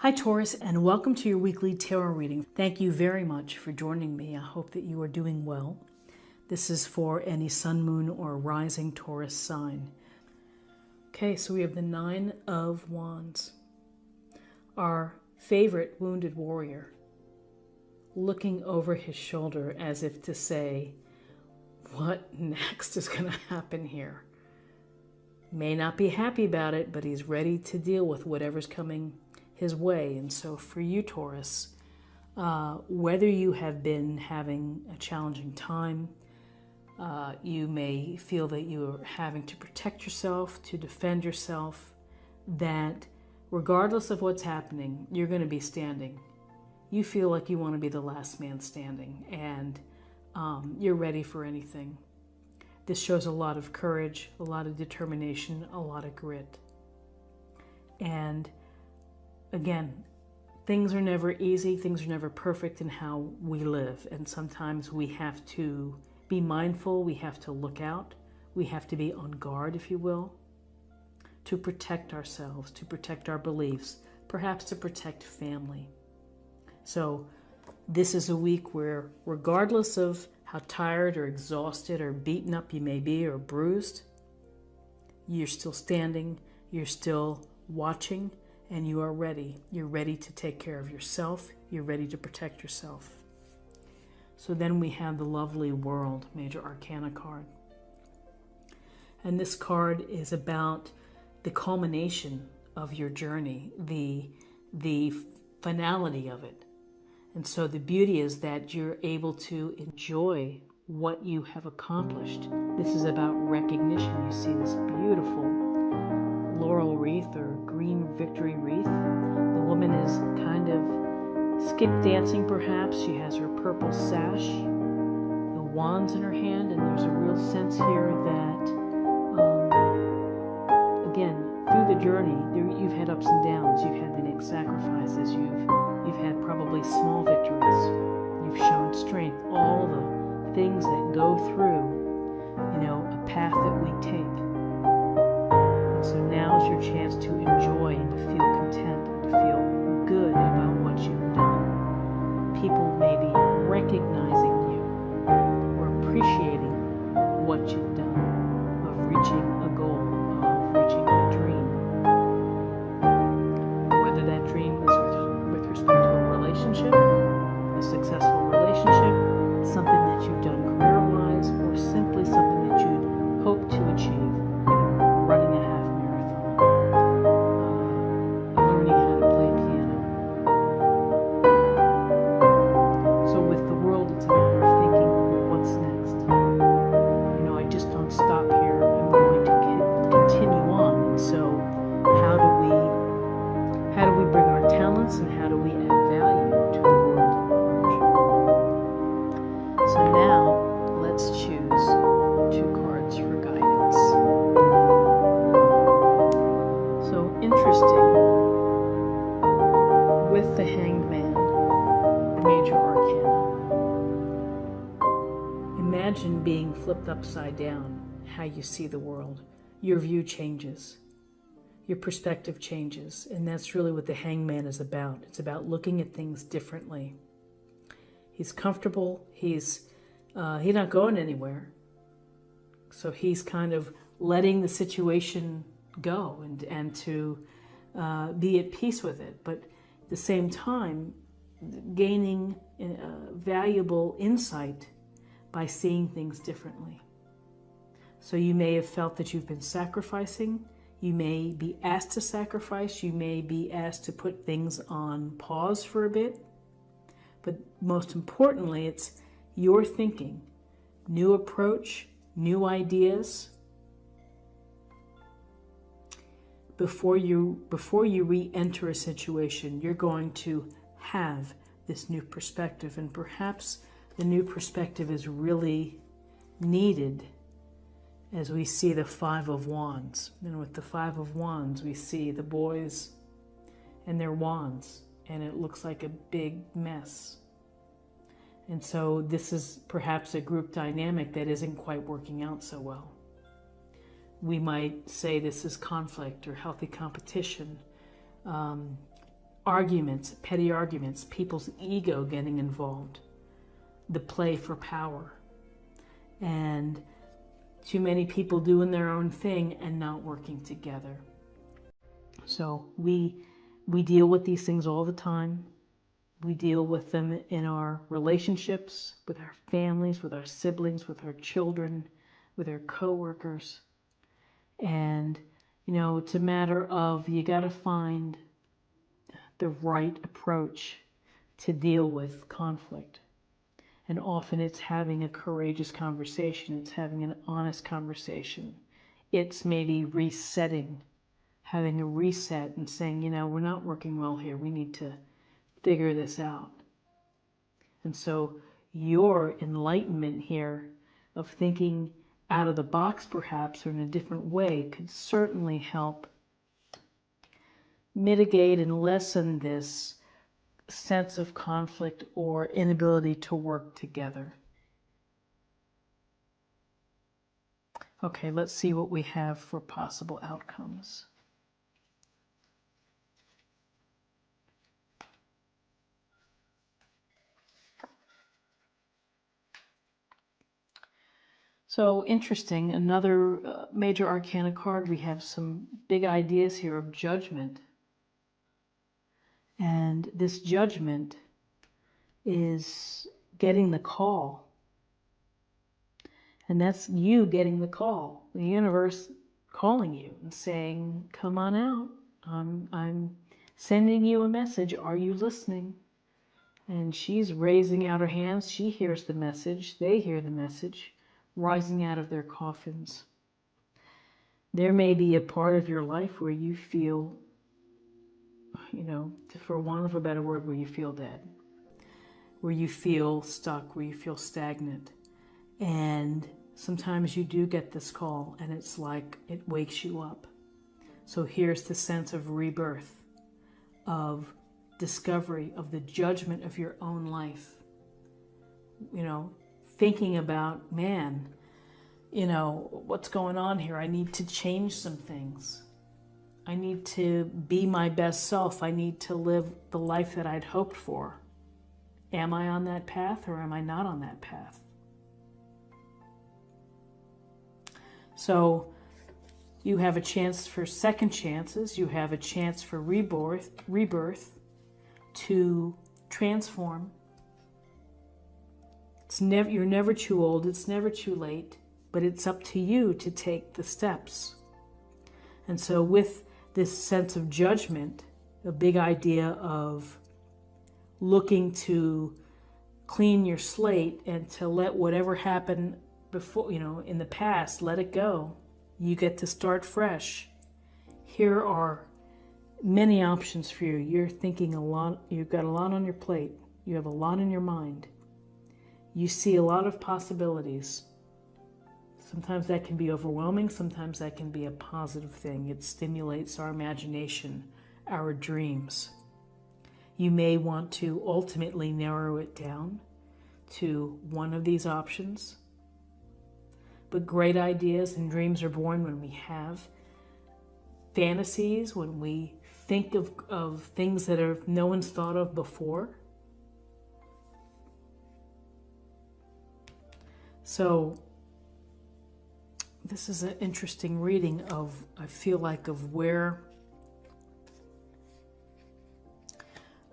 Hi Taurus, and welcome to your weekly tarot reading. Thank you very much for joining me. I hope that you are doing well. This is for any sun, moon, or rising Taurus sign. Okay, so we have the Nine of Wands. Our favorite wounded warrior looking over his shoulder as if to say, what next is going to happen here? May not be happy about it, but he's ready to deal with whatever's coming his way. And so for you, Taurus, whether you have been having a challenging time, you may feel that you are having to protect yourself, to defend yourself, that regardless of what's happening, you're going to be standing. You feel like you want to be the last man standing, and you're ready for anything. This shows a lot of courage, a lot of determination, a lot of grit. And again, things are never easy, things are never perfect in how we live. And sometimes we have to be mindful, we have to look out, we have to be on guard, if you will, to protect ourselves, to protect our beliefs, perhaps to protect family. So this is a week where, regardless of how tired or exhausted or beaten up you may be or bruised, you're still standing, you're still watching, and you are ready. You're ready to take care of yourself. You're ready to protect yourself. So then we have the lovely World Major Arcana card. And this card is about the culmination of your journey, the finality of it. And so the beauty is that you're able to enjoy what you have accomplished. This is about recognition. You see this beautiful laurel wreath or green victory wreath. The woman is kind of skip dancing perhaps. She has her purple sash, the wands in her hand, and there's a real sense here that, again, through the journey, you've had ups and downs, you've had to make sacrifices, you've had probably small victories, you've shown strength, all the things that go through, a path that we take. So now's your chance to enjoy and to feel content and to feel good about what you've done. People may be recognizing you or appreciating what you've done, of reaching a goal, of reaching a dream. Whether that dream is with respect to a relationship, a successful relationship, something that you've done career-wise, or simply something that you'd hope to achieve, running a half marathon, learning how to play piano. So with the world, it's a matter of thinking, what's next? I just don't stop here. I'm going to continue on. And so how do we bring our talents, and how do we add value to the world at large? So now let's choose 2 cards for guidance. So interesting, with the Hanged Man, Major Arcana. Imagine being flipped upside down, how you see the world. Your view changes. Your perspective changes. And that's really what the Hanged Man is about. It's about looking at things differently. He's comfortable. He's not going anywhere. So he's kind of letting the situation go and to be at peace with it. But at the same time, gaining valuable insight by seeing things differently. So you may have felt that you've been sacrificing. You may be asked to sacrifice. You may be asked to put things on pause for a bit. But most importantly, it's your thinking, new approach, new ideas. Before you re-enter a situation, you're going to have this new perspective, and perhaps the new perspective is really needed as we see the Five of Wands. And with the Five of Wands, we see the boys and their wands, and it looks like a big mess. And so this is perhaps a group dynamic that isn't quite working out so well. We might say this is conflict or healthy competition. arguments, petty arguments, people's ego getting involved, the play for power, and too many people doing their own thing and not working together. So we deal with these things all the time. We deal with them in our relationships, with our families, with our siblings, with our children, with our coworkers. And, you know, it's a matter of you got to find the right approach to deal with conflict. And often it's having a courageous conversation. It's having an honest conversation. It's maybe resetting, having a reset and saying, you know, we're not working well here. We need to figure this out. And so your enlightenment here of thinking out of the box perhaps or in a different way could certainly help mitigate and lessen this sense of conflict or inability to work together. Okay, let's see what we have for possible outcomes. So interesting, another major arcana card, we have some big ideas here of judgment. And this judgment is getting the call. And that's you getting the call. The universe calling you and saying, come on out. I'm sending you a message. Are you listening? And she's raising out her hands. She hears the message. They hear the message, rising out of their coffins. There may be a part of your life where you feel, you know, for want of a better word, where you feel dead, where you feel stuck, where you feel stagnant. And sometimes you do get this call and it's like it wakes you up. So here's the sense of rebirth, of discovery, of the judgment of your own life. You know, thinking about, man, you know, what's going on here? I need to change some things. I need to be my best self. I need to live the life that I'd hoped for. Am I on that path or am I not on that path? So you have a chance for second chances. You have a chance for rebirth, to transform. You're never too old. It's never too late. But it's up to you to take the steps. And so with this sense of judgment, a big idea of looking to clean your slate and to let whatever happened before, you know, in the past, let it go. You get to start fresh. Here are many options for you. You're thinking a lot, you've got a lot on your plate. You have a lot in your mind. You see a lot of possibilities. Sometimes that can be overwhelming. Sometimes that can be a positive thing. It stimulates our imagination, our dreams. You may want to ultimately narrow it down to one of these options. But great ideas and dreams are born when we have fantasies, when we think of things that no one's thought of before. So this is an interesting reading of, I feel like, of where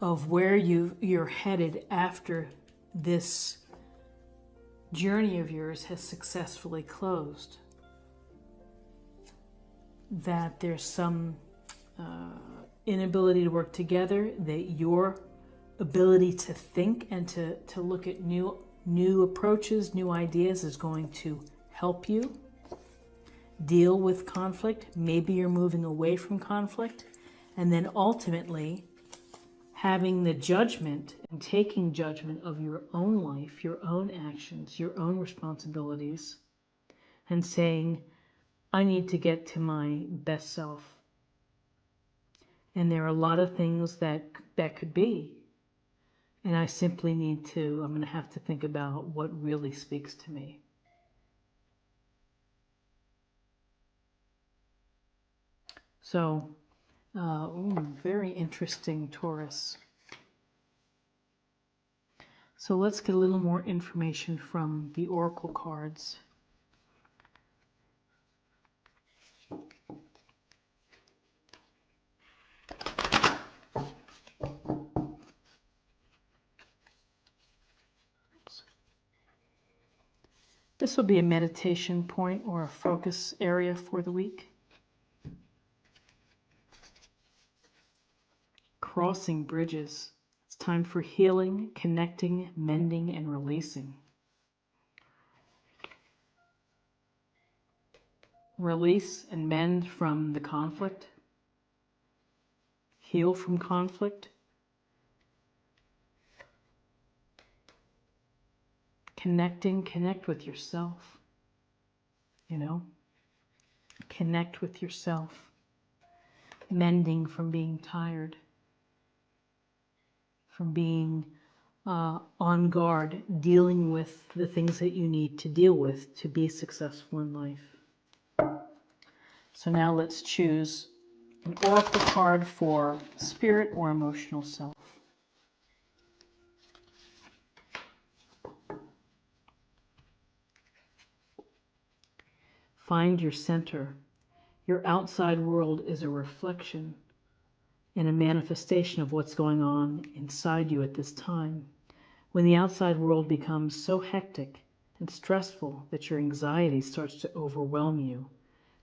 you're headed after this journey of yours has successfully closed. That there's some inability to work together, that your ability to think and to look at new approaches, new ideas is going to help you deal with conflict. Maybe you're moving away from conflict, and then ultimately having the judgment and taking judgment of your own life, your own actions, your own responsibilities, and saying, I need to get to my best self. And there are a lot of things that could be. And I simply I'm going to have to think about what really speaks to me. So Very interesting, Taurus. So let's get a little more information from the oracle cards. This will be a meditation point or a focus area for the week. Crossing bridges. It's time for healing, connecting, mending, and releasing. Release and mend from the conflict. Heal from conflict. Connect with yourself. You know? Connect with yourself. Mending from being tired. From being on guard, dealing with the things that you need to deal with to be successful in life. So now let's choose an oracle card for spirit or emotional self. Find your center. Your outside world is a reflection and a manifestation of what's going on inside you at this time. When the outside world becomes so hectic and stressful that your anxiety starts to overwhelm you,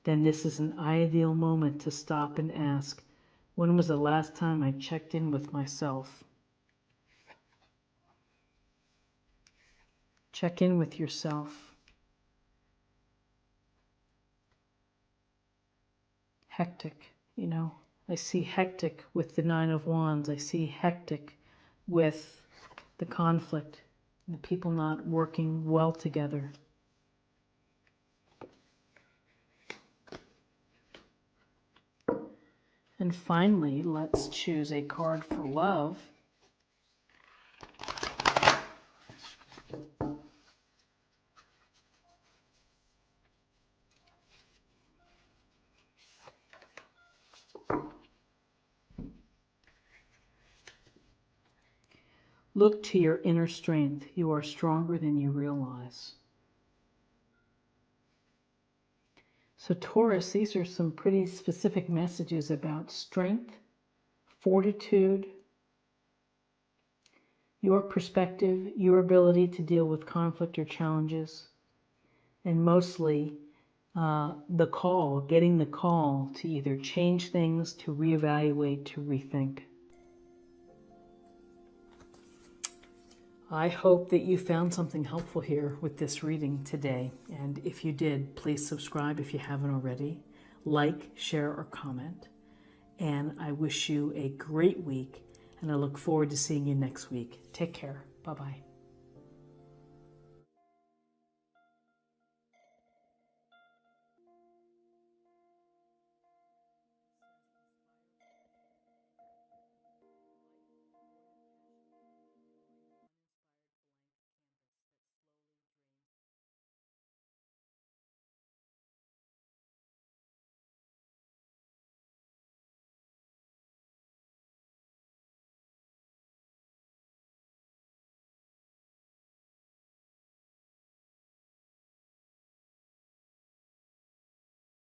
then this is an ideal moment to stop and ask, when was the last time I checked in with myself? Check in with yourself. Hectic, you know. I see hectic with the Nine of Wands. I see hectic with the conflict, the people not working well together. And finally, let's choose a card for love. Look to your inner strength. You are stronger than you realize. So Taurus, these are some pretty specific messages about strength, fortitude, your perspective, your ability to deal with conflict or challenges, and mostly the call, getting the call to either change things, to reevaluate, to rethink. I hope that you found something helpful here with this reading today. And if you did, please subscribe if you haven't already. Like, share, or comment. And I wish you a great week, and I look forward to seeing you next week. Take care. Bye-bye.